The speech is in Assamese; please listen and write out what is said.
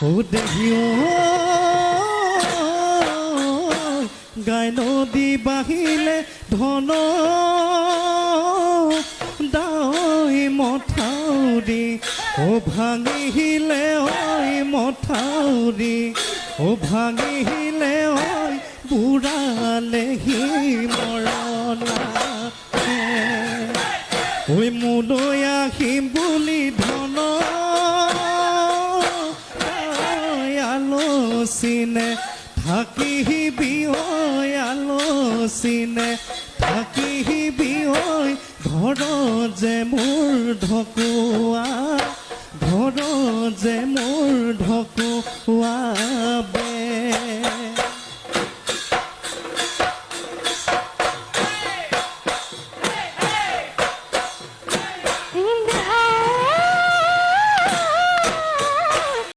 দেহিও গাই নদী বাহিলে ধন দাই মথাউৰি ভাঙিলে মথাউৰি ভাঙিলে বুঢ়ালেহি মৰণা মোলৈ আহিম বুলি ধন আলোচিনে থাকিবি আলোচিনে থাকিবি ঘৰ যে মোৰ ঢকুৱা ঘৰ যে মোৰ ঢকুৱা